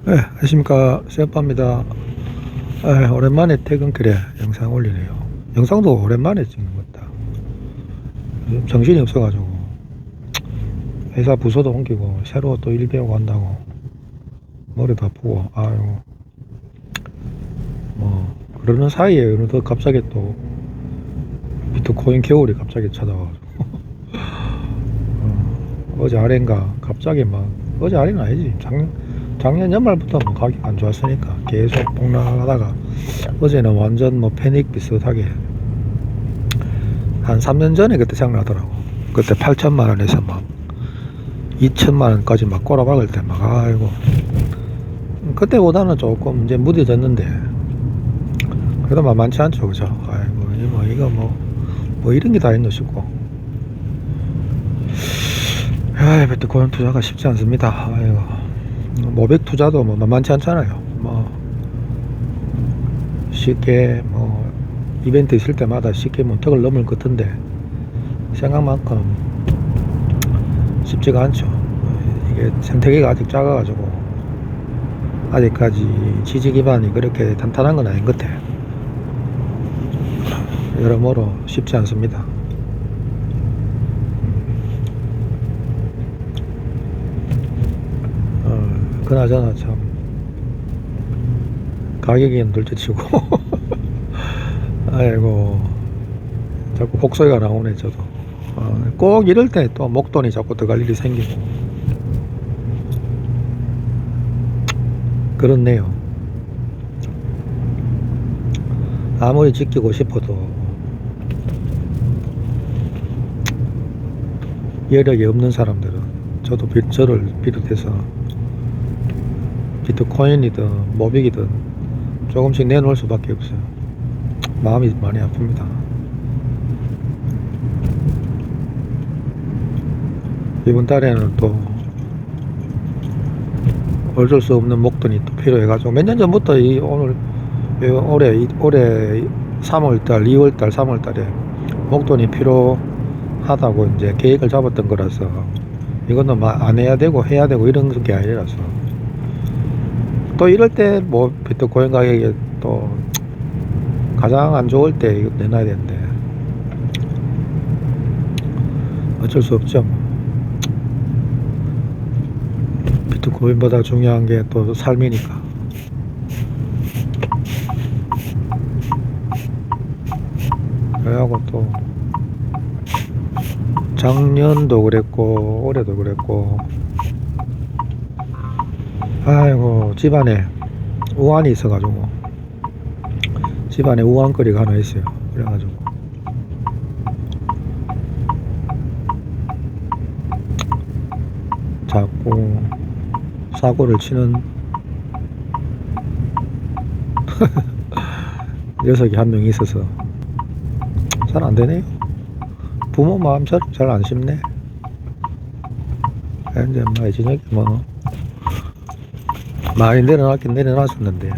네, 안녕하십니까. 쌤빠입니다. 오랜만에 퇴근길에 영상 올리네요. 영상도 오랜만에 찍는 것 같다. 요즘 정신이 없어가지고 회사 부서도 옮기고 새로 또 일 배우고 한다고 머리도 아프고 아유 뭐 그러는 사이에 어느덧 갑자기 또 비트코인 겨울이 갑자기 찾아와가지고 어제 아래인가 갑자기 막 어제 아래는 아니지 작년 연말부터 뭐 가격이 안 좋았으니까 계속 폭락하다가 어제는 완전 뭐 패닉 비슷하게 한 3년 전에 그때 생각나더라고. 그때 8천만 원에서 막 2천만 원까지 막 꼬라박을 때 막 아이고 그때보다는 조금 이제 무뎌졌는데 그래도 만만치 않죠, 그죠? 아이고 이거 뭐 이런 게 다 있노 싶고. 비트코인 투자가 쉽지 않습니다. 아이고 모백 투자도 뭐 만만치 않잖아요. 뭐 쉽게 뭐 이벤트 있을 때마다 쉽게 문턱을 넘을 것 같은데 생각만큼 쉽지가 않죠. 이게 생태계가 아직 작아가지고 아직까지 지지 기반이 그렇게 탄탄한 건 아닌 것 같아. 여러모로 쉽지 않습니다. 그나저나 참 가격이 둘째치고 아이고 자꾸 곡소리가 나오네 저도. 꼭 이럴 때 또 목돈이 자꾸 들어갈 일이 생기고 그렇네요. 아무리 지키고 싶어도 여력이 없는 사람들은 저를 비롯해서 비트코인이든 모빅이든 조금씩 내놓을 수밖에 없어요. 마음이 많이 아픕니다. 이번 달에는 또 어쩔 수 없는 목돈이 또 필요해가지고 몇 년 전부터 올해 3월달, 2월달, 3월달에 목돈이 필요하다고 이제 계획을 잡았던 거라서 이거는 안 해야 되고 해야 되고 이런 게 아니라서 또 이럴 때 뭐 비트코인 가격이 또 가장 안 좋을 때 이거 내놔야 되는데 어쩔 수 없죠. 비트코인보다 중요한 게 또 삶이니까. 그래갖고 또 작년도 그랬고 올해도 그랬고 아이고 집안에 우환이 있어가지고 집안에 우환거리가 하나 있어요. 그래가지고 자꾸 사고를 치는 녀석이 한 명 있어서 잘 안되네요. 부모 마음처럼 잘 안 쉽네. 이제 뭐 저녁에 뭐 많이 내려놨긴 내려놨었는데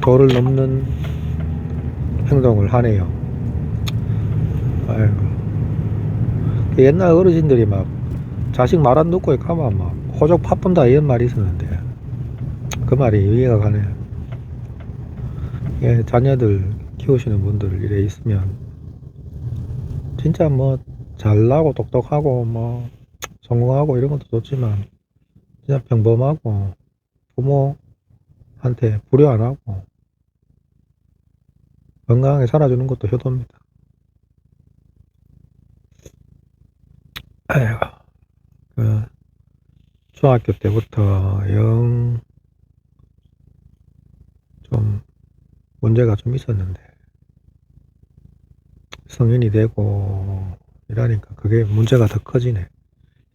도를 넘는 행동을 하네요. 아이고 옛날 어르신들이 막 자식 말 안 듣고 가면 막 호적 파푼다 이런 말이 있었는데 그 말이 이해가 가네. 예, 자녀들 키우시는 분들 이래 있으면 진짜 뭐 잘나고 똑똑하고 뭐 성공하고 이런 것도 좋지만 진짜 평범하고 부모한테 불효 안 하고 건강하게 살아주는 것도 효도입니다. 아이고, 중학교 때부터 영 좀 문제가 좀 있었는데 성인이 되고 이러니까 그게 문제가 더 커지네.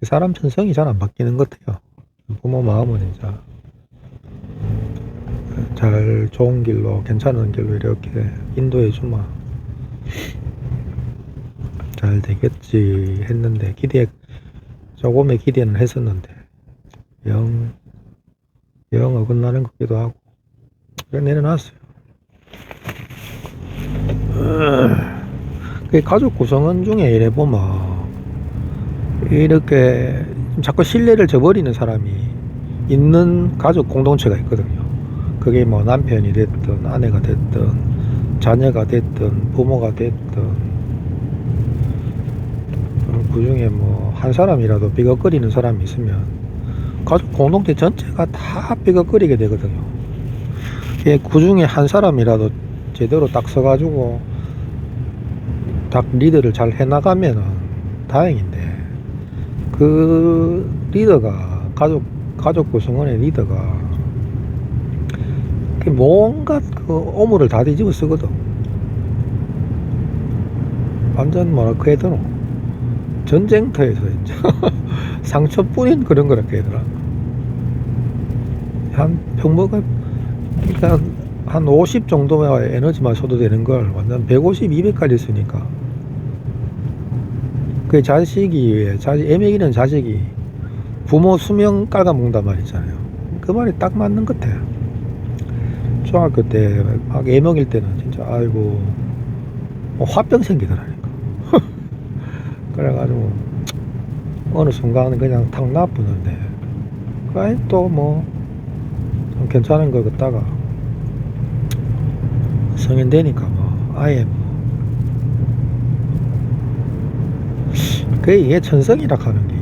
사람 천성이 잘 안 바뀌는 것 같아요. 부모 마음은 이제 잘 좋은 길로 괜찮은 길로 이렇게 인도해 주마 잘 되겠지 했는데 조금의 기대는 했었는데 영 어긋나는 것 같기도 하고 그래 내려놨어요. 그 가족 구성원 중에 이래 보면 이렇게 자꾸 신뢰를 저버리는 사람이 있는 가족 공동체가 있거든요. 그게 뭐 남편이 됐든 아내가 됐든 자녀가 됐든 부모가 됐든 그 중에 뭐 한 사람이라도 삐걱거리는 사람이 있으면 가족 공동체 전체가 다 삐걱거리게 되거든요. 그 중에 한 사람이라도 제대로 딱 서가지고 딱 리더를 잘 해나가면은 다행인데, 그 리더가 가족 구성원의 리더가 뭔가 그 오물을 다 뒤집어 쓰거든. 완전 뭐랄까 해야 되노, 전쟁터에서 이제 상처뿐인 그런 거라 해야 되나. 한 평범한, 그러니까 한 50 정도의 에너지만 써도 되는 걸 완전 150, 200까지 쓰니까 그 자식이 애먹이는 자식이 부모 수명 깔아먹는단 말이잖아요. 그 말이 딱 맞는 것 같아. 중학교 때 막 애먹일 때는 진짜 아이고 뭐 화병 생기더라니까. 그래가지고 어느 순간은 그냥 탁 놔두는데, 그래 또 뭐 괜찮은 거 갖다가 성인 되니까 뭐 아예 뭐 이게 천성이라 하는 게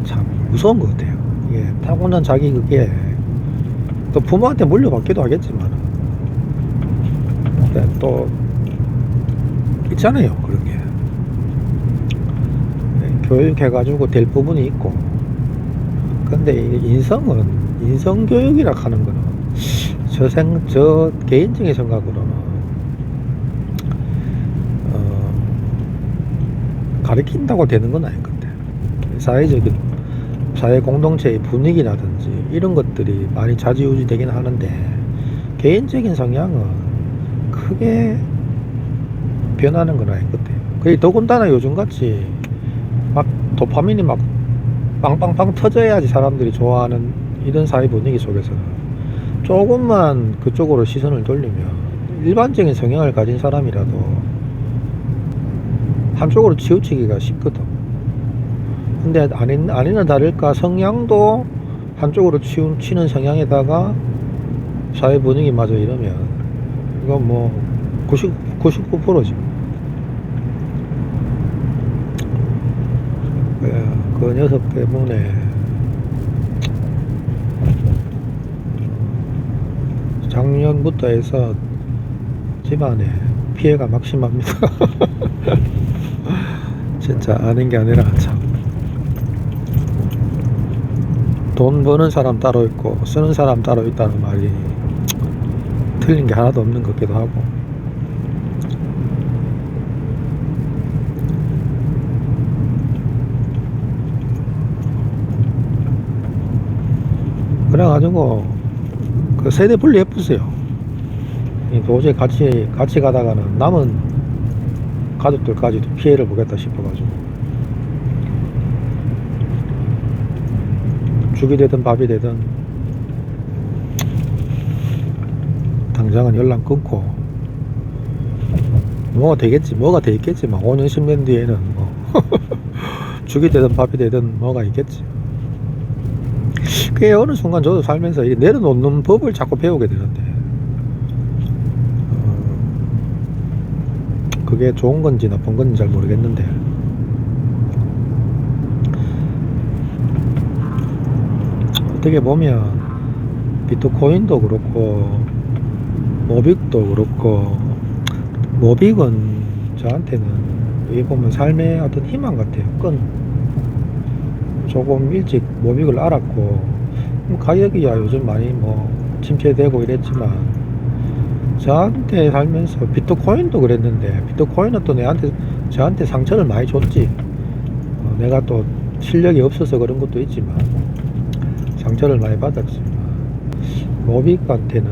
참 무서운 것 같아요. 이게 타고난 자기 그게 또 부모한테 물려받기도 하겠지만 또 있잖아요, 그런 게. 교육해가지고 될 부분이 있고. 근데 인성은, 인성교육이라 하는 거는 저 개인적인 생각으로는 가르친다고 되는 건 아닐 것 같아. 사회 공동체의 분위기라든지 이런 것들이 많이 좌지우지 되긴 하는데, 개인적인 성향은 크게 변하는 건 아닌 것 같아요. 그게 더군다나 요즘같이 막 도파민이 막 빵빵빵 터져야지 사람들이 좋아하는 이런 사회 분위기 속에서 조금만 그쪽으로 시선을 돌리면 일반적인 성향을 가진 사람이라도 한쪽으로 치우치기가 쉽거든. 근데 아니나 다를까 성향도 한쪽으로 치는 성향에다가 사회 분위기마저 이러면 이건 뭐 99%지. 그 녀석 때문에 작년부터 해서 집안에 피해가 막심합니다. 진짜 아는 게 아니라 참. 돈 버는 사람 따로 있고 쓰는 사람 따로 있다는 말이 틀린 게 하나도 없는 것 같기도 하고. 그래가지고 그 세대 분리 해보세요. 도저히 같이 가다가는 남은 가족들까지도 피해를 보겠다 싶어가지고 죽이 되든 밥이 되든 당장은 연락 끊고 뭐가 돼 있겠지. 막 5년 10년 뒤에는 뭐 죽이 되든 밥이 되든 뭐가 있겠지. 그게 어느 순간 저도 살면서 내려놓는 법을 자꾸 배우게 되는데, 그게 좋은 건지 나쁜 건지 잘 모르겠는데, 어떻게 보면 비트코인도 그렇고 모빅도 그렇고, 모빅은 저한테는 여기 보면 삶의 어떤 희망 같아요. 조금 일찍 모빅을 알았고, 가격이야 요즘 많이 뭐 침체되고 이랬지만, 저한테 살면서 비트코인도 그랬는데, 비트코인은 또 저한테 상처를 많이 줬지. 내가 또 실력이 없어서 그런 것도 있지만 상처를 많이 받았지만, 모빅한테는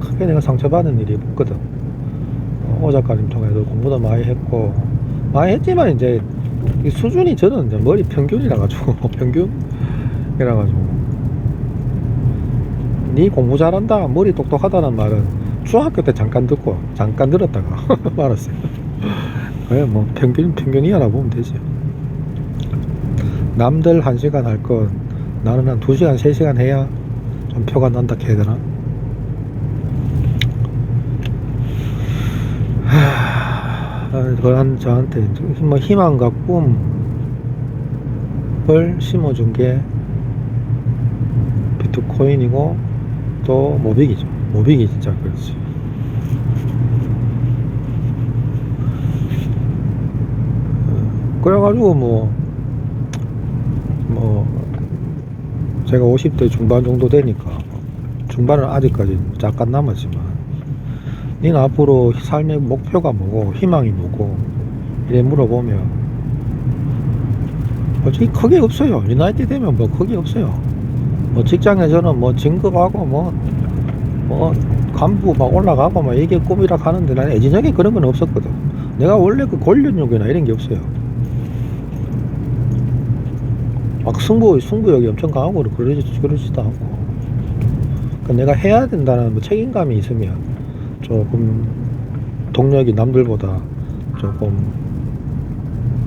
크게 내가 상처받은 일이 없거든. 오 작가님 통해서 공부도 많이 했지만 이제 이 수준이 저는 이제 머리 평균이라 가지고 평균이라 가지고, 니 공부 잘한다, 머리 똑똑하다는 말은 중학교 때 잠깐 들었다가 말았어요. 그래 뭐 평균이야라고 보면 되지. 남들 1시간 할 건 나는 한 2시간 3시간 해야 좀 표가 난다 해야 되나. 그건 저한테 뭐 희망과 꿈을 심어준 게 비트코인이고 또 모빅이죠. 모빅이 진짜 그렇지. 그래가지고 뭐 제가 50대 중반 정도 되니까, 중반은 아직까지 잠깐 남았지만, 니는 앞으로 삶의 목표가 뭐고 희망이 뭐고 이래 물어보면 솔직히 크게 없어요. 이 나이 때 되면 뭐 크게 없어요. 뭐 직장에서는 뭐 진급하고 뭐 간부 막 올라가고 막 이게 꿈이라 하는데, 나는 애진하게 그런 건 없었거든. 내가 원래 그 권력욕이나 이런 게 없어요. 막 승부욕이 엄청 강하고 그러지도 않고. 그러니까 내가 해야 된다는 뭐 책임감이 있으면 조금 동력이 남들보다 조금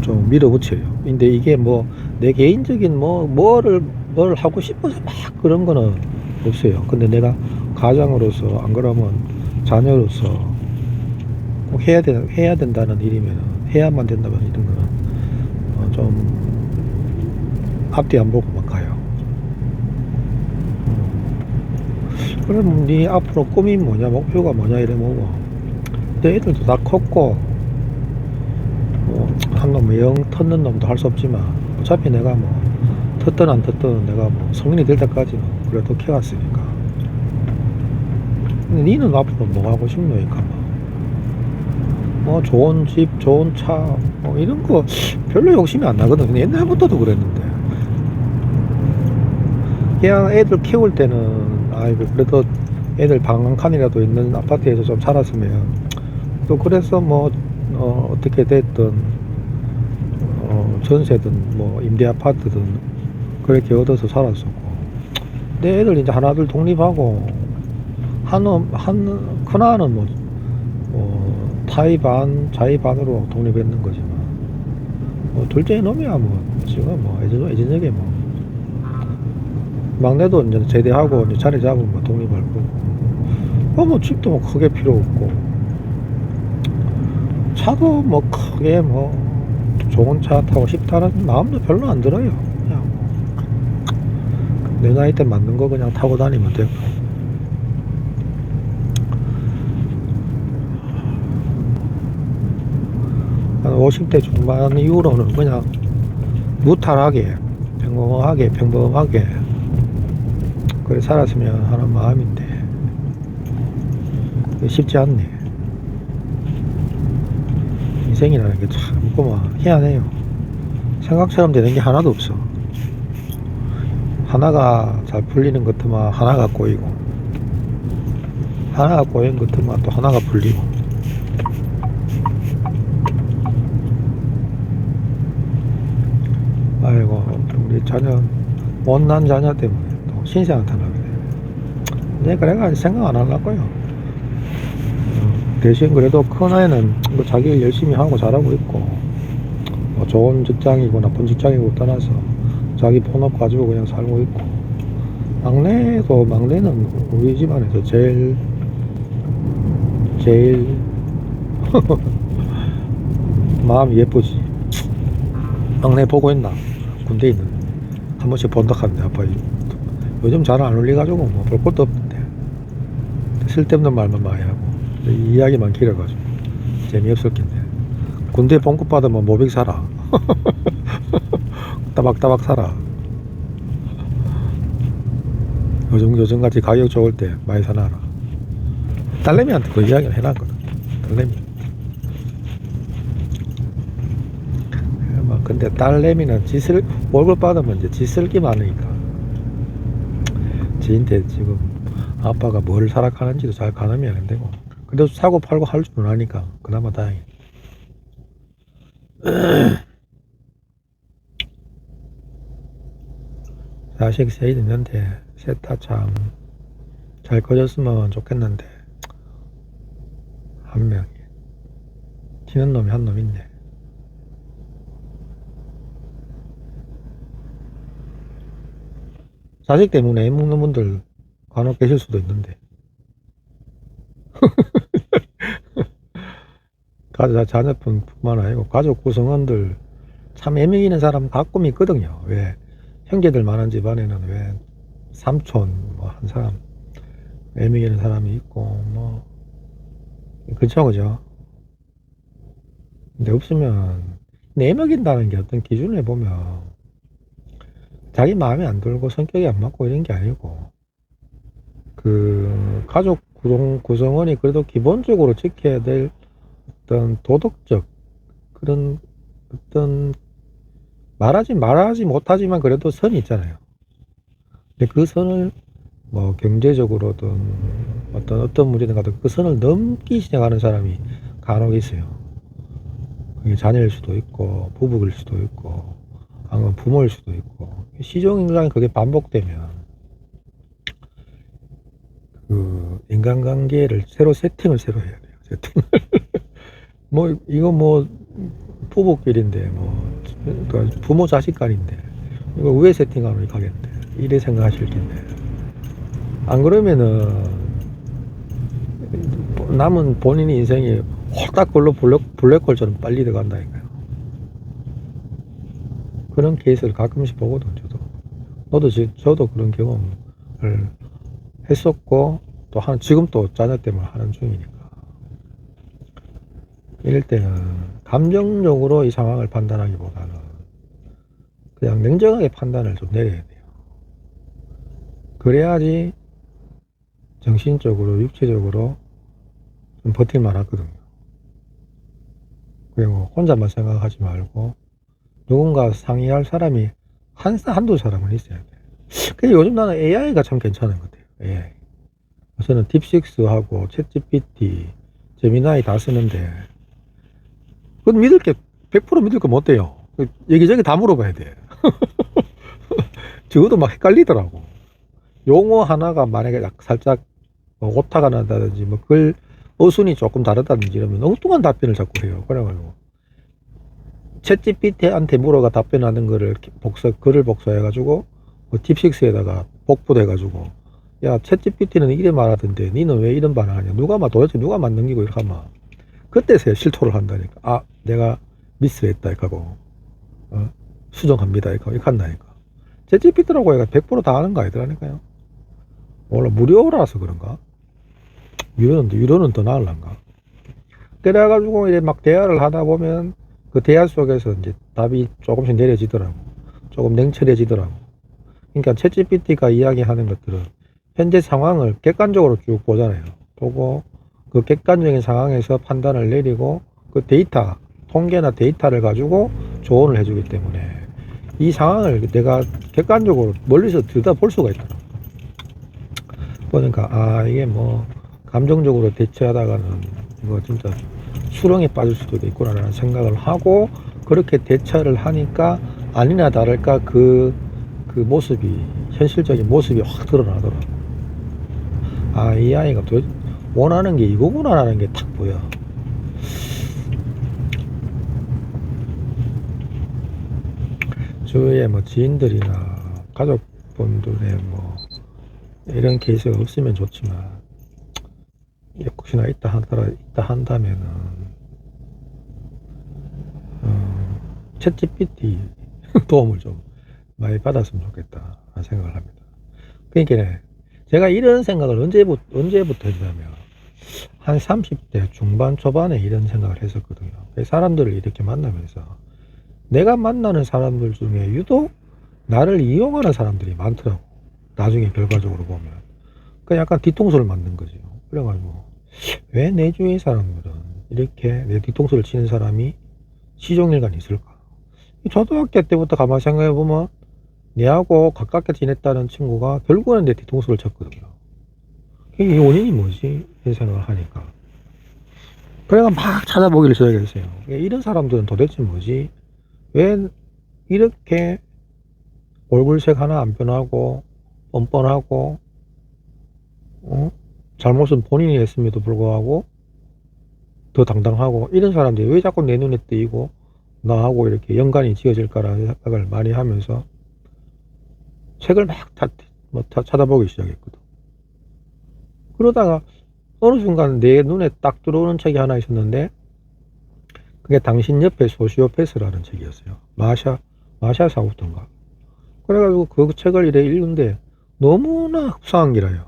좀 밀어붙여요. 근데 이게 뭐 내 개인적인 뭘 하고 싶어서 막 그런 거는 없어요. 근데 내가 가장으로서, 안 그러면 자녀로서 꼭 해야 된다는 일이면, 해야만 된다면 이런 거는 좀 앞뒤 안 보고 막 가요. 그럼 네 앞으로 꿈이 뭐냐, 목표가 뭐냐 이래 뭐고. 내 애들도 다 컸고, 한 놈 영 텄는 놈도 할 수 없지만, 어차피 내가 뭐 텄든 안 텄든 내가 뭐 성인이 될 때까지는 그래도 키웠으니까. 근데 니는 앞으로 뭐 하고 싶노? 그러니까 뭐 좋은 집, 좋은 차, 뭐 이런 거 별로 욕심이 안 나거든. 근데 옛날부터도 그랬는데, 그냥 애들 키울 때는 아이고 그래도 애들 방 한 칸이라도 있는 아파트에서 좀 살았으면, 또 그래서 뭐 어떻게 됐든 전세든 뭐 임대 아파트든 그렇게 얻어서 살았었고, 내 애들 이제 하나둘 독립하고, 큰아는 타이 반 자이 반으로 독립했는 거지만, 둘째 놈이야 뭐 지금 뭐 애진하게 뭐, 막내도 이제 제대하고 이제 자리 잡으면 뭐 독립할 거고, 뭐 집도 뭐 크게 필요 없고, 차도 뭐 크게 뭐 좋은 차 타고 싶다는 마음도 별로 안 들어요. 그냥 내 나이 때 맞는 거 그냥 타고 다니면 되고. 한 50대 중반 이후로는 그냥 무탈하게 평범하게 그래 살았으면 하는 마음인데, 쉽지 않네. 인생이라는 게 참 희한해요. 생각처럼 되는 게 하나도 없어. 하나가 잘 풀리는 것들만 하나가 꼬이고, 하나가 꼬인 것들만 또 하나가 풀리고. 아이고 우리 자녀, 못난 자녀 때문에 또 신세한테 나게 돼. 내가 생각 안 하려고요. 대신 그래도 큰아이는 뭐 자기 일 열심히 하고 잘하고 있고, 뭐 좋은 직장이고 나쁜 직장이고 떠나서 자기 본업 가지고 그냥 살고 있고, 막내는 우리 집안에서 제일 마음이 예쁘지. 막내 보고 있나? 군대 있는 한 번씩 본다 하는데, 아빠 요즘 잘 안 올려가지고 뭐 볼 것도 없는데 쓸데없는 말만 많이 하고 이야기만 길어가지고 재미없을 텐데, 군대 봉급 받으면 모빅 사라. 따박따박 사라. 요즘같이 가격 좋을 때 많이 사놔라. 딸내미한테 그 이야기를 해놨거든. 딸내미. 근데 딸내미는 월급 받으면 이제 지 쓸기 많으니까, 지인데 지금 아빠가 뭘 살아가는지도 잘 가늠이 안 되고, 그래도 사고 팔고 할 줄은 아니까 그나마 다행이야. 자식 셋 있는데 셋 다 참 잘 커졌으면 좋겠는데, 한 명이 튀는 놈이 한 놈 있네. 자식 때문에 애 먹는 분들 간혹 계실 수도 있는데, 자녀뿐만 아니고 가족 구성원들 참 애먹이는 사람 가끔 있거든요. 왜 형제들 많은 집안에는 왜 삼촌 뭐 한 사람 애먹이는 사람이 있고 뭐 그쵸 그죠. 근데 없으면 애먹인다는 게 어떤 기준을 보면 자기 마음에 안 들고 성격이 안 맞고 이런 게 아니고 그 가족 구성원이 그래도 기본적으로 지켜야 될 어떤 도덕적 그런 어떤 말하지 못하지만 그래도 선이 있잖아요. 근데 그 선을 뭐 경제적으로든 어떤 문제든 가도 그 선을 넘기 시작하는 사람이 간혹 있어요. 그게 자녀일 수도 있고 부부일 수도 있고 아니면 부모일 수도 있고 시종일관 그게 반복되면 그 인간관계를 세팅을 새로 해야 돼요. 세팅. 뭐 이거 뭐 부부끼리인데 뭐 그러니까 부모 자식 간인데 이거 왜 세팅하면 가겠는데 이래 생각하실 텐데 안 그러면은 남은 본인의 인생이 홀딱 걸로 블랙홀처럼 빨리 들어간다니까요. 그런 케이스를 가끔씩 보거든. 저도 그런 경험을 했었고 또 지금 또 자녀 때문에 하는 중이니까 이럴 때는 감정적으로 이 상황을 판단하기보다는 그냥 냉정하게 판단을 좀 내려야 돼요. 그래야지 정신적으로 육체적으로 좀 버틸만 하거든요. 그리고 혼자만 생각하지 말고 누군가 상의할 사람이 한두 사람은 있어야 돼. 근데 요즘 나는 AI가 참 괜찮은 것 같아요. AI. 저는 딥식스하고 챗GPT, 제미나이 다 쓰는데 그건 100% 믿을 거 못 돼요. 여기저기 다 물어봐야 돼. 적어도 막 헷갈리더라고. 용어 하나가 만약에 살짝 오타가 난다든지 뭐 글 어순이 조금 다르다든지 이러면 엉뚱한 답변을 자꾸 해요. 그래가지고 챗GPT한테 물어가 답변하는 거를 글을 복사해가지고 뭐 딥식스에다가 복붙해가지고 야 챗GPT는 이래 말하던데 니는 왜 이런 반응하냐 도대체 누가 만능기고 이렇게 하면 그때서야 실토를 한다니까. 아 내가 미스했다 이렇게 하고 수정합니다 이렇게 한다니까. 챗GPT라고 해가 100%다 하는 거 아니더라니까요. 원래 무료라서 그런가? 유료는 더 나을란가? 그래가지고 이제 막 대화를 하다 보면 그 대화 속에서 이제 답이 조금씩 내려지더라고. 조금 냉철해지더라고. 그러니까 챗GPT가 이야기하는 것들은 현재 상황을 객관적으로 쭉 보잖아요. 보고 그 객관적인 상황에서 판단을 내리고 그 통계나 데이터를 가지고 조언을 해주기 때문에 이 상황을 내가 객관적으로 멀리서 들여다볼 수가 있더라고. 보니까 이게 뭐 감정적으로 대처하다가는 이거 진짜 수렁에 빠질 수도 있구나라는 생각을 하고 그렇게 대처를 하니까 아니나 다를까 그 모습이 현실적인 모습이 확 드러나더라고. 이 아이가 원하는 게 이거구나라는 게 탁 보여. 주위에 뭐 지인들이나 가족분들의 뭐 이런 케이스가 없으면 좋지만 혹시나 있다 한다면은 챗GPT 도움을 좀 많이 받았으면 좋겠다 생각을 합니다. 그러니까 제가 이런 생각을 언제부터 했냐면 한 30대 중반 초반에 이런 생각을 했었거든요. 사람들을 이렇게 만나면서 내가 만나는 사람들 중에 유독 나를 이용하는 사람들이 많더라고. 나중에 결과적으로 보면 약간 뒤통수를 맞는 거죠. 그래가지고 왜 내 주위의 사람들은 이렇게 내 뒤통수를 치는 사람이 시종일관 있을까? 초등학교 때부터 가만히 생각해보면 내하고 가깝게 지냈다는 친구가 결국에는 내 뒤통수를 쳤거든요. 이 원인이 뭐지? 이 생각을 하니까 그래가 막 찾아보기를 시작했어요. 이런 사람들은 도대체 뭐지? 왜 이렇게 얼굴색 하나 안 변하고 뻔뻔하고 잘못은 본인이 했음에도 불구하고 더 당당하고 이런 사람들이 왜 자꾸 내 눈에 띄고 나하고 이렇게 연관이 지어질까라는 생각을 많이 하면서 책을 막 뭐 찾아보기 시작했거든. 그러다가 어느 순간 내 눈에 딱 들어오는 책이 하나 있었는데, 그게 당신 옆에 소시오패스라는 책이었어요. 마샤 사우트인가. 그래가지고 그 책을 이래 읽는데 너무나 흡사한 기라요.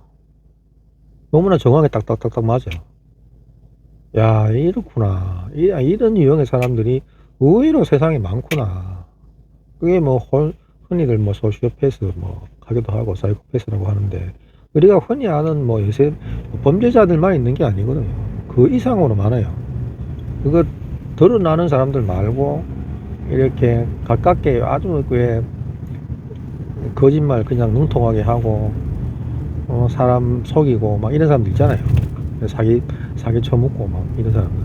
너무나 정확하게 딱딱딱딱 맞아요. 야, 이렇구나. 이런 유형의 사람들이 의외로 세상에 많구나. 그게 뭐 흔히들 뭐 소시오패스 뭐 하기도 하고 사이코패스라고 하는데, 우리가 흔히 아는 뭐 요새 범죄자들만 있는 게 아니거든요. 그 이상으로 많아요. 그거 드러나는 사람들 말고 이렇게 가깝게 아주 왜 거짓말 그냥 능통하게 하고 사람 속이고 막 이런 사람들 있잖아요. 사기 쳐먹고 막 이런 사람들.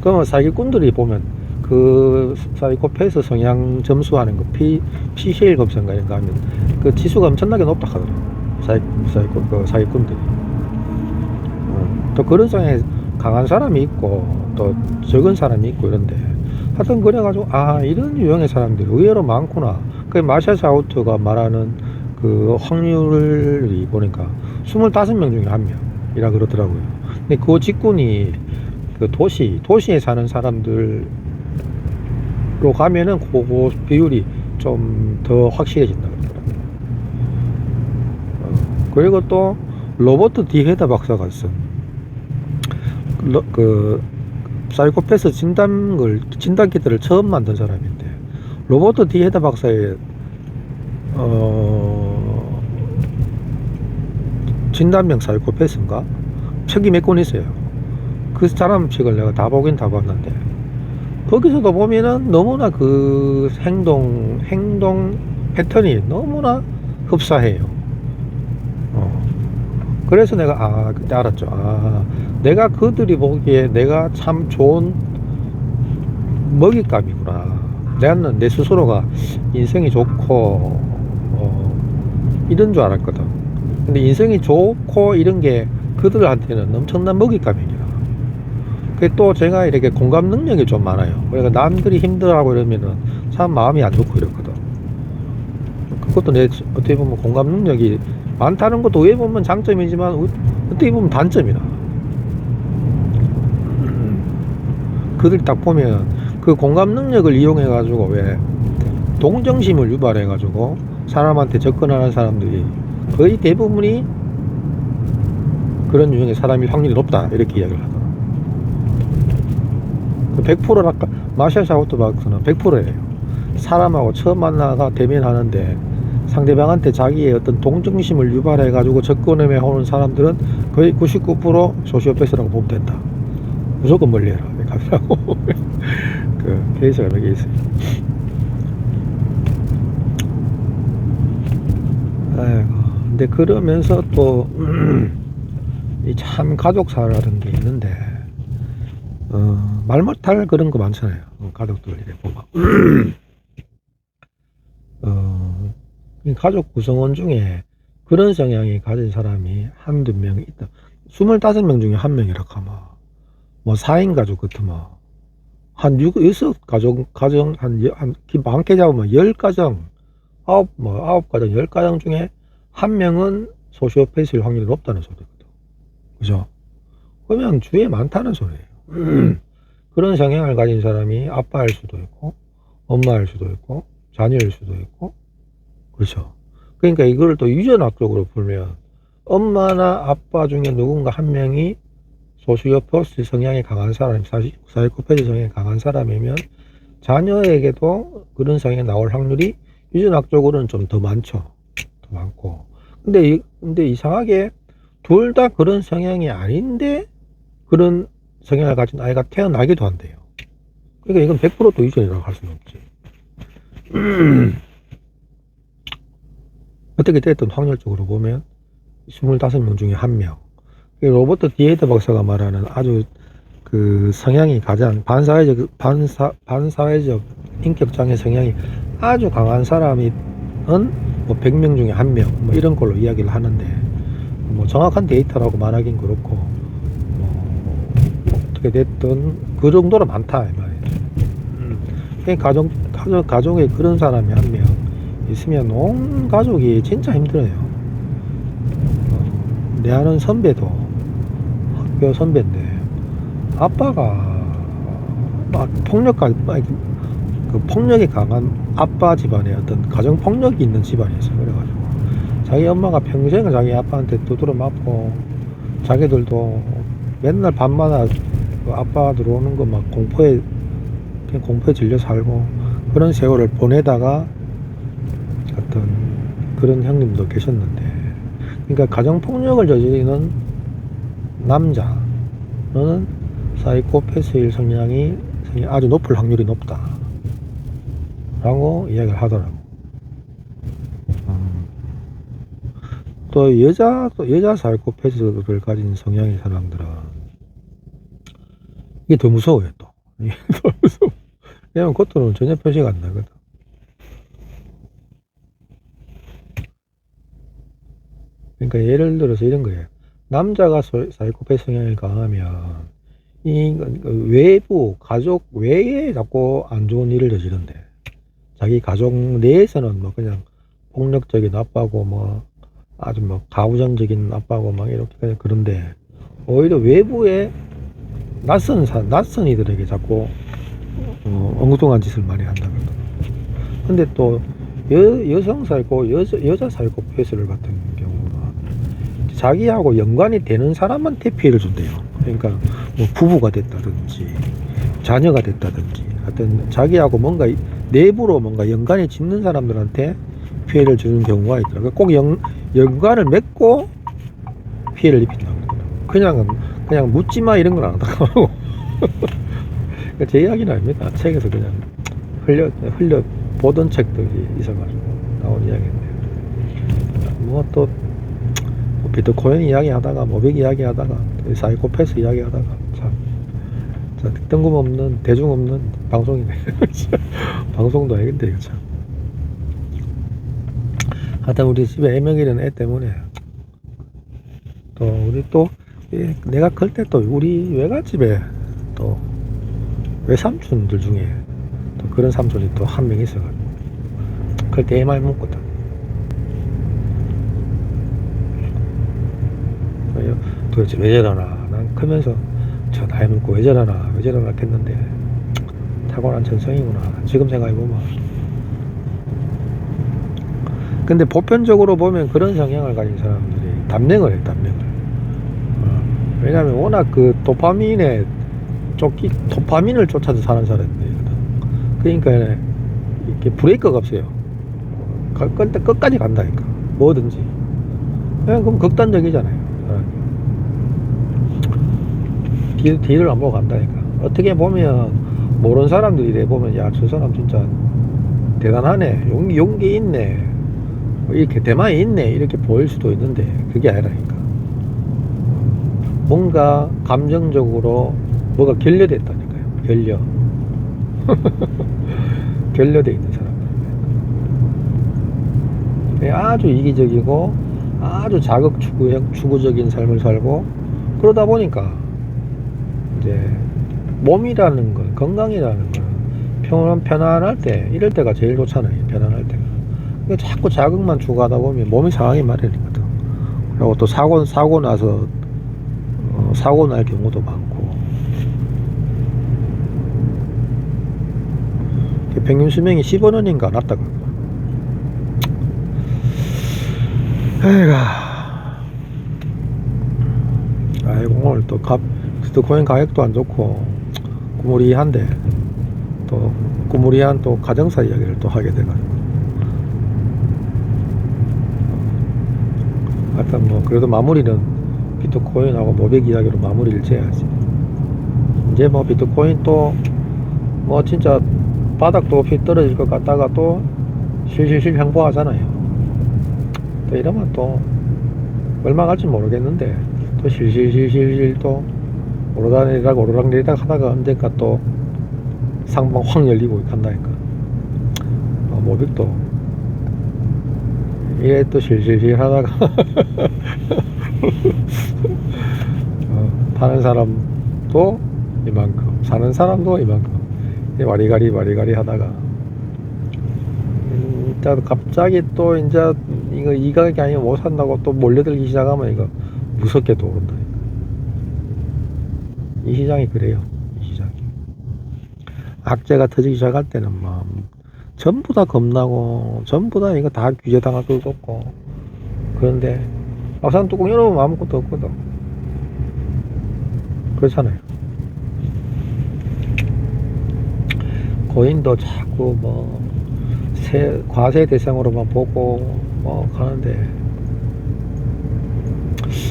그러면 사기꾼들이 보면 그 사이코패스 성향 점수하는 거 피힐 검사인가 이런 거 하면 그 지수가 엄청나게 높다 하더라고요. 사기꾼들이. 또 그런 성향에 강한 사람이 있고 또 적은 사람이 있고 이런데, 하여튼 그래가지고 이런 유형의 사람들이 의외로 많구나. 그 마샤 사우트가 말하는 그 확률이 보니까 25명 중에 1명이라 그러더라고요. 근데 그 직군이 그 도시에 사는 사람들로 가면은 그 비율이 좀 더 확실해진다 그러더라고요. 그리고 또 로버트 디 헤더 박사가 있어. 그 사이코패스 진단 키트를 처음 만든 사람인데, 로버트 디 헤더 박사의 진단명 사이코패스인가 책이 몇 권 있어요. 그 사람 책을 내가 다 보긴 다 봤는데, 거기서도 보면은 너무나 그 행동 패턴이 너무나 흡사해요. 그래서 내가 그때 알았죠. 내가 그들이 보기에 내가 참 좋은 먹잇감이구나. 나는 내 스스로가 인생이 좋고 이런 줄 알았거든. 근데 인생이 좋고 이런 게 그들한테는 엄청난 먹잇감이야. 그게 또 제가 이렇게 공감 능력이 좀 많아요. 그러니까 남들이 힘들어하고 이러면은 참 마음이 안 좋고 이렇거든. 그것도 내 어떻게 보면 공감 능력이 많다는 것도 어떻게 보면 장점이지만 어떻게 보면 단점이라. 그들 딱 보면 그 공감 능력을 이용해 가지고 왜 동정심을 유발해 가지고 사람한테 접근하는 사람들이 거의 대부분이 그런 유형의 사람일 확률이 높다, 이렇게 이야기를 하더라고요. 100%랄까? 마샬 사우트 박사는 100%예요. 사람하고 처음 만나가 대면하는데 상대방한테 자기의 어떤 동정심을 유발해 가지고 접근해 오는 사람들은 거의 99% 소시오패스라고 보면 된다. 무조건 멀리해라. 가더라고. 그 케이스가 몇 개 있어요. 아이고, 근데 그러면서 또 이 참 가족사라는 게 있는데, 말 못할 그런 거 많잖아요. 가족들 이래 보면. 이 가족 구성원 중에 그런 성향이 가진 사람이 한두 명이 있다. 25명 중에 1명이라 하면 뭐 4인 가족 같으면 한 6가정 많게 잡으면 10가정 9가정 10가정 중에 1명은 소시오패스일 확률이 높다는 소리거든. 그죠? 그러면 주위에 많다는 소리예요. 그런 성향을 가진 사람이 아빠일 수도 있고 엄마일 수도 있고 자녀일 수도 있고, 그렇죠. 그러니까 이걸 또 유전학적으로 보면 엄마나 아빠 중에 누군가 한 명이 소시오패스 성향이 강한 사람, 사이코패스 성향이 강한 사람이면 자녀에게도 그런 성향이 나올 확률이 유전학적으로는 좀 더 많죠. 더 많고. 근데 이상하게 둘 다 그런 성향이 아닌데 그런 성향을 가진 아이가 태어나기도 한대요. 그러니까 이건 100%또 유전이라고 할 수는 없지. 어떻게 됐든 확률적으로 보면 25명 중에 1명. 로버트 디 헤더 박사가 말하는 아주 그 성향이 가장 반사회적 인격장애 성향이 아주 강한 사람이 뭐 100명 중에 1명 뭐 이런 걸로 이야기를 하는데, 뭐 정확한 데이터라고 말하긴 그렇고 뭐 어떻게 됐든 그 정도로 많다 이 말이에요. 가족에 그런 사람이 1명 있으면 온 가족이 진짜 힘들어요. 내 아는 선배도 학교 선배인데 아빠가 막 그 폭력이 강한 아빠 집안에 어떤 가정 폭력이 있는 집안이었어요. 그래가지고 자기 엄마가 평생을 자기 아빠한테 두드려 맞고 자기들도 맨날 밤마다 그 아빠 들어오는 거 막 공포에 질려 살고 그런 세월을 보내다가 어떤 그런 형님도 계셨는데, 그러니까 가정폭력을 저지르는 남자는 사이코패스일 성향이 아주 높을 확률이 높다 라고 이야기를 하더라고. 또 여자 사이코패스를 가진 성향의 사람들은 이게 더 무서워요. 또 이게 더 무서워. 왜냐면 그것들은 전혀 표시가 안 나거든. 그러니까 예를 들어서 이런 거예요. 남자가 사이코패스 성향이 강하면 이 외부 가족 외에 자꾸 안 좋은 일을 저지른대. 자기 가족 내에서는 뭐 그냥 폭력적인 아빠고 뭐 아주 뭐 가부장적인 아빠고 막 이렇게 그냥 그런데 오히려 외부에 낯선 이들에게 자꾸 엉뚱한 짓을 많이 한다거든. 근데 또 여성 여자 사이코패스를 같은 경우는 자기하고 연관이 되는 사람한테 피해를 준대요. 그러니까 뭐 부부가 됐다든지 자녀가 됐다든지 하여튼 자기하고 뭔가 내부로 뭔가 연관이 짙는 사람들한테 피해를 주는 경우가 있더라고요. 꼭 연관을 맺고 피해를 입힌다고 그러더라고요. 그냥 묻지마 이런 건 안 한다고. 제 이야기는 아닙니다. 책에서 그냥 흘려 보던 책들이 있어가지고 나온 이야기인데, 뭐 또 비트코인 이야기 하다가 모백 이야기 하다가 사이코패스 이야기 하다가 참 뜬금없는 대중 없는 방송이네. 방송도 아니근데 이거 참. 하여튼 우리 집에 애명이라는 애 때문에 또 우리 또 내가 클 때 또 우리 외갓집에 또 외삼촌들 중에 또 그런 삼촌이 또 한 명 있어가지고 클 때 애 많이 먹거든. 도대체 왜 저러나, 난 크면서 저 나이 먹고 왜 저러나 했는데 타고난 천성이구나 지금 생각해보면. 근데 보편적으로 보면 그런 성향을 가진 사람들이 담령을 해. 왜냐면 워낙 그 도파민을 쫓아서 사는 사람들이거든. 그러니까 이렇게 브레이크가 없어요. 끝까지 간다니까 뭐든지. 그럼 극단적이잖아요. 뒤를 안 보고 간다니까. 어떻게 보면 모르는 사람들이 이래 보면 야 저 사람 진짜 대단하네, 용기 있네, 이렇게 대만이 있네 이렇게 보일 수도 있는데 그게 아니라니까. 뭔가 감정적으로 뭐가 결여됐다니까요. 결여돼 있는 사람들. 아주 이기적이고 아주 추구적인 삶을 살고 그러다 보니까 이제 몸이라는 건, 건강이라는 건 편안할 때, 이럴 때가 제일 좋잖아요. 편안할 때가. 그러니까 자꾸 자극만 추구하다 보면 몸이 상하기 마련이거든. 그리고 또 사고 나서 사고 날 경우도 많고. 평균 수명이 15년인가 낮다고. 아이고 오늘 또 비트코인 가격도 안 좋고 꾸무리한데 또 꾸무리한 또 가정사 이야기를 또 하게 돼가지고 하여튼 뭐 그래도 마무리는 비트코인하고 모백 이야기로 마무리를 지어야지. 이제 뭐 비트코인 또 뭐 진짜 바닥도 없이 떨어질 것 같다가 또 실실실 횡보하잖아요. 또 이러면 또 얼마 갈지 모르겠는데 또 실실실 또 오르락내리락 하다가 언젠가 또 상방 확 열리고 간다니까. 모백도 이래 또 실실실 하다가 파는 사람도 이만큼 사는 사람도 이만큼 와리가리 하다가 일단 갑자기 또 이제 이거 이 가격이 아니면 못 산다고 또 몰려들기 시작하면 이거 무섭게도 오른다니까. 이 시장이 그래요. 이 시장이. 악재가 터지기 시작할 때는 막 전부 다 겁나고 전부 다 이거 다 규제당할 것도 없고, 그런데 막상 뚜껑 열어보면 아무것도 없거든. 그렇잖아요. 고인도 자꾸 뭐 과세 대상으로만 보고 뭐 가는데,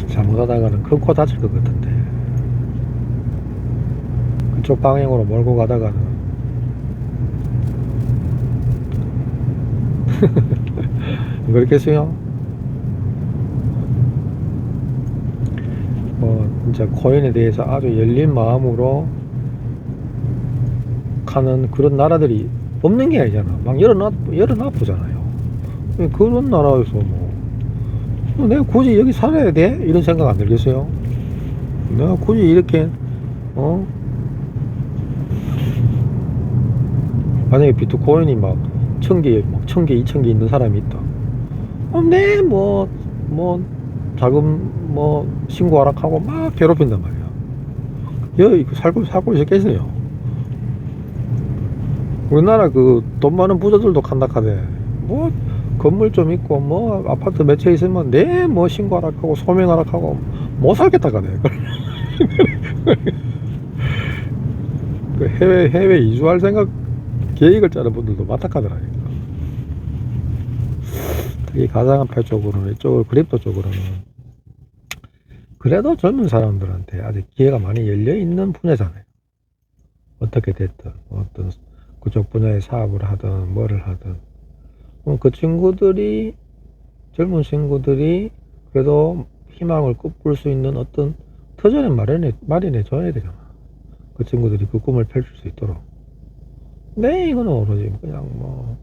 잘못하다가는 큰 코 다칠 것 같은데, 그쪽 방향으로 몰고 가다가는 그렇겠어요? 뭐 진짜 코인에 대해서 아주 열린 마음으로 가는 그런 나라들이 없는 게 아니잖아. 막 열어놔보잖아요. 그런 나라에서 내가 굳이 여기 살아야 돼? 이런 생각 안 들겠어요? 내가 굳이 이렇게 만약에 비트코인이 막 1000개, 2000개 있는 사람이 있다. 네, 자금, 신고 하락하고 막 괴롭힌단 말이야. 이거 살고 있었겠어요. 우리나라 그 돈 많은 부자들도 칸닥하대. 건물 좀 있고, 아파트 몇 채 있으면, 신고 하락하고, 소명 하락하고, 못 살겠다 가네. 그 해외 이주할 계획을 짜는 분들도 많다 하더라니까. 특히 가상화폐 쪽으로는, 이쪽으로 크립토 쪽으로는 그래도 젊은 사람들한테 아직 기회가 많이 열려 있는 분야잖아요. 어떻게 됐든 어떤 그쪽 분야의 사업을 하든 뭐를 하든, 그 친구들이, 젊은 친구들이 그래도 희망을 꿈꿀 수 있는 어떤 터전을 마련해 줘야 되잖아. 그 친구들이 그 꿈을 펼칠 수 있도록. 이거는 오로지 그냥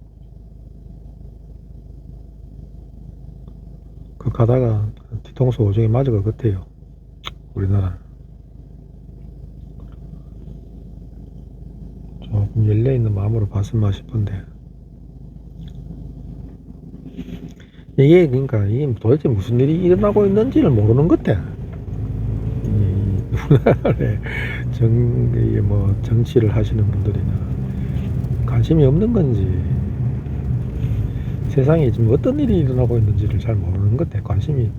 그 가다가 뒤통수 오줌이 맞을 것 같아요. 우리나라 조금 열려있는 마음으로 봤으면 싶은데, 이게 도대체 무슨 일이 일어나고 있는지를 모르는 것 같아. 우리나라에 정치를 하시는 분들이나 관심이 없는 건지, 세상에 지금 어떤 일이 일어나고 있는지를 잘 모르는 것 같아. 관심이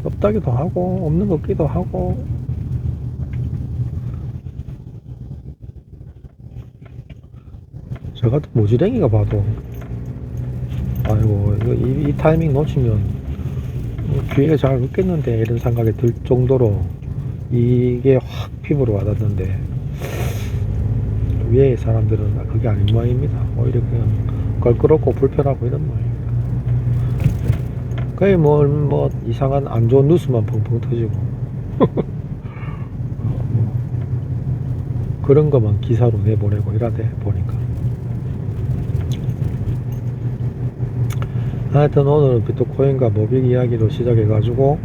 없다기도 하고 없는 것 같기도 하고. 저 같은 모지랭이가 봐도 아이고 이 타이밍 놓치면 기회가 잘 없겠는데 이런 생각이 들 정도로 이게 확 피부로 와닿는데, 위에 사람들은 그게 아닌 모양입니다. 오히려 그냥 껄끄럽고 불편하고 이런 모양입니다. 거의 이상한 안 좋은 뉴스만 펑펑 터지고 그런 것만 기사로 내보내고 이러대 보니까. 하여튼 오늘은 비트코인과 모빅 이야기로 시작해가지고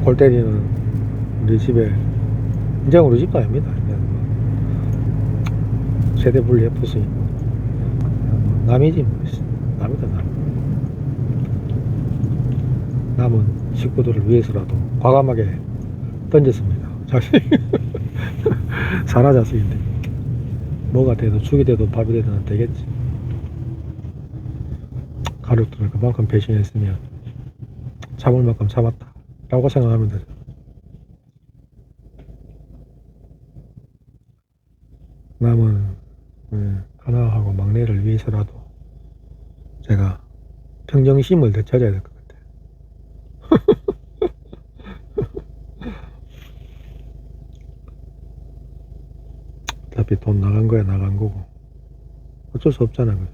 골 때리는 우리 집에, 이제 우리 집도 아닙니다. 세대 분리 FC 남이지 남이다. 남은 식구들을 위해서라도 과감하게 던졌습니다. 사라 자식인데 뭐가 돼도 죽이 돼도 밥이 되든 되겠지. 가족들을 그만큼 배신했으면 참을 만큼 참았다 라고 생각하면 되죠. 남은 하나하고 막내를 위해서라도 제가 평정심을 되찾아야 될 것 같아요. 어차피 돈 나간 거야 나간 거고 어쩔 수 없잖아. 그죠?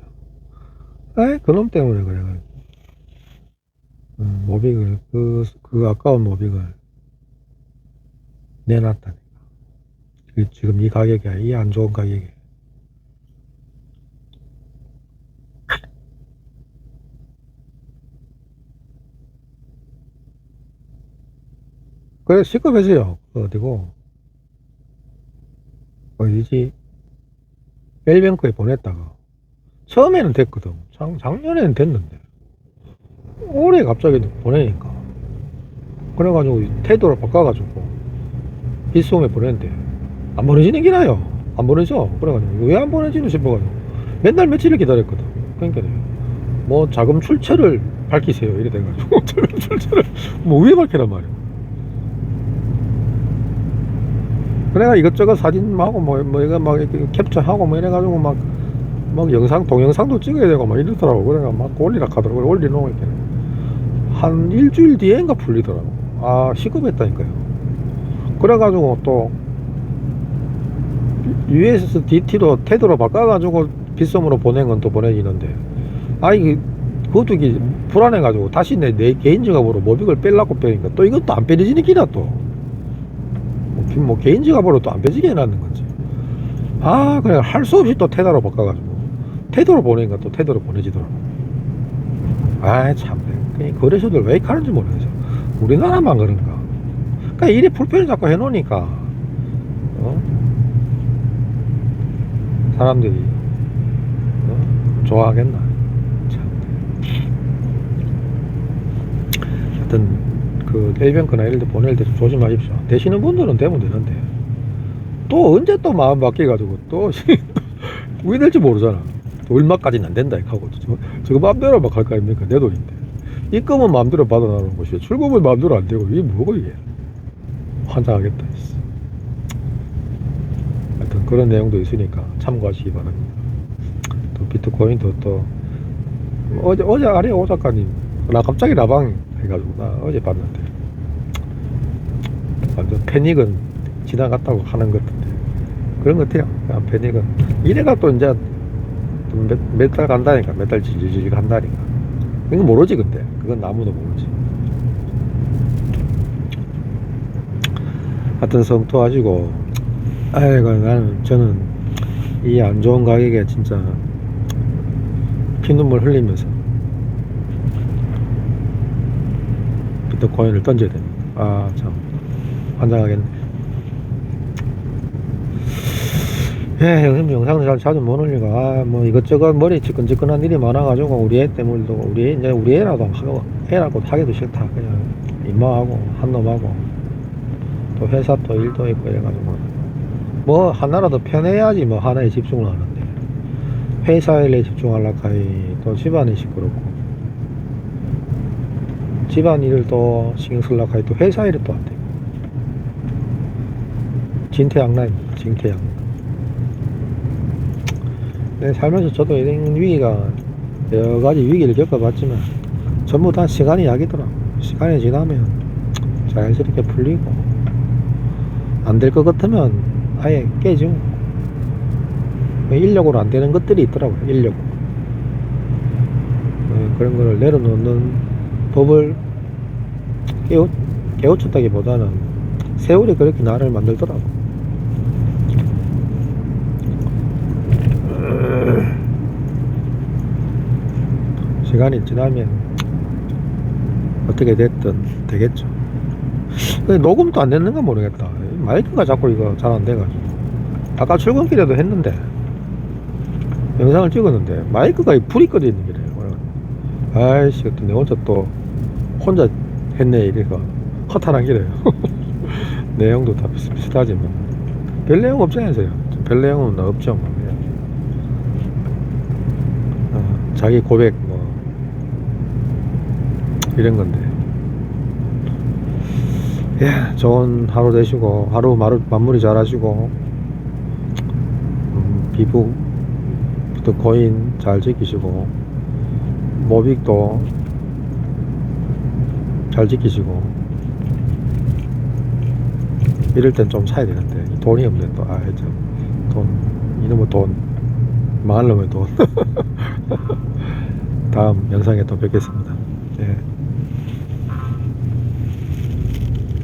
그놈 때문에 그래. 모빅을 그 아까운 모빅을 내놨다니까. 지금 이 가격이야. 이 안 좋은 가격에. 그래 시급해서요. 어디고 어디지? 벨뱅크에 보냈다가 처음에는 됐거든. 작년에는 됐는데 올해 갑자기 보내니까 그래가지고 태도를 바꿔가지고 빗송에 보냈는데 안 보내지는 기나요. 안 보내죠. 그래가지고 왜 안 보내지는 싶어가지고 맨날 며칠을 기다렸거든. 그러니까 뭐 자금 출처를 밝히세요 이래 돼가지고 자금 출처를 뭐 왜 밝히란 말이야. 그래가 이것저것 사진하고 뭐 이거 막 이렇게 캡처하고 뭐 이래가지고 막 영상 동영상도 찍어야 되고 막 이러더라고. 그래가 막 올리라 하더라고. 올리놓으니까 한 일주일 뒤엔가 풀리더라고. 아 시급했다니까요. 그래가지고 또 USDT로 테드로 바꿔가지고 빗썸으로 보낸 건 또 보내지는데 아 이게 그것도 이게 불안해가지고 다시 내 개인 지갑으로 모빅을 빼려고 빼니까 또 이것도 안 빼지는 기나 또 뭐 개인 지갑으로 또 안 빼지게 해놨는 건지 아 그래 할 수 없이 또 테드로 바꿔가지고 테드로 보내니까 또 테드로 보내지더라고. 아 참 거래소들 왜 이렇게 하는지 모르겠어. 우리나라만 그런가. 그러니까 일이 불편을 자꾸 해놓으니까 사람들이 좋아하겠나. 참. 하여튼 그 L뱅크나 이럴 때 보낼 때 좀 조심하십시오. 되시는 분들은 되면 되는데 또 언제 또 마음 바뀌어가지고 또 왜 될지 모르잖아. 또 얼마까지는 안 된다 이렇게 하고 저거 마음대로 막 할 거 아닙니까. 내 돈인데 입금은 마음대로 받아나는 것이 출금은 마음대로 안 되고 이게 뭐고 이게. 환장하겠다. 하여튼 그런 내용도 있으니까 참고하시기 바랍니다. 또 비트코인도 또 어제 아래 오 작가님 나 갑자기 라방 해가지고 나 어제 봤는데 완전 패닉은 지나갔다고 하는 것 같은데 그런 것 같아요. 패닉은 이래가 또 이제 몇 달 간다니까. 몇 달 질질 간다니까. 이건 모르지. 근데 그건 아무도 모르지. 하여튼 성토하시고 아이고 저는 이 안 좋은 가격에 진짜 피눈물 흘리면서 비트코인을 던져야 됩니다. 아 참 환장하겠네. 예, 요즘 영상을 잘 자주 못 올리고 뭐 이것저것 머리 지끈지끈한 일이 많아가지고 우리 애 때문에도 우리 애라도 하고 애라고 하기도 싫다. 그냥 임마하고 한 놈하고 또 회사 또 일도 있고 이래가지고 뭐 하나라도 편해야지 뭐 하나에 집중을 하는데 회사 일에 집중하려고 하니 또 집안이 시끄럽고 집안일을 또 신경 쓰려고 하니 또 회사 일이 또 안 되고 진퇴양난입니다. 진퇴양난. 네, 살면서 저도 이런 위기가 여러 가지 위기를 겪어봤지만 전부 다 시간이 약이더라고. 시간이 지나면 자연스럽게 풀리고 안 될 것 같으면 아예 깨지고 인력으로 안 되는 것들이 있더라고요. 인력으로 그런 거를 내려놓는 법을 깨우쳤다기보다는 세월이 그렇게 나를 만들더라고. 시간이 지나면 어떻게 됐든 되겠죠. 근데 녹음도 안 됐는가 모르겠다. 마이크가 자꾸 이거 잘 안 돼가지고 아까 출근길에도 했는데 영상을 찍었는데 마이크가 불이 꺼져 있는 게래요. 아이씨 내 혼자 또 혼자 했네 이래서 허탈한 게래요. 내용도 다 비슷하지만 별 내용 없잖아요. 별 내용은 없죠. 자기 고백 뭐 이런 건데 예, 좋은 하루 되시고 하루 마무리 잘 하시고 비트코인 잘 지키시고 모빅도 잘 지키시고 이럴 땐 좀 사야 되는데 돈이 없네 또. 아 참 돈 이놈의 돈 망할 놈의 돈. 다음 영상에 또 뵙겠습니다. 예.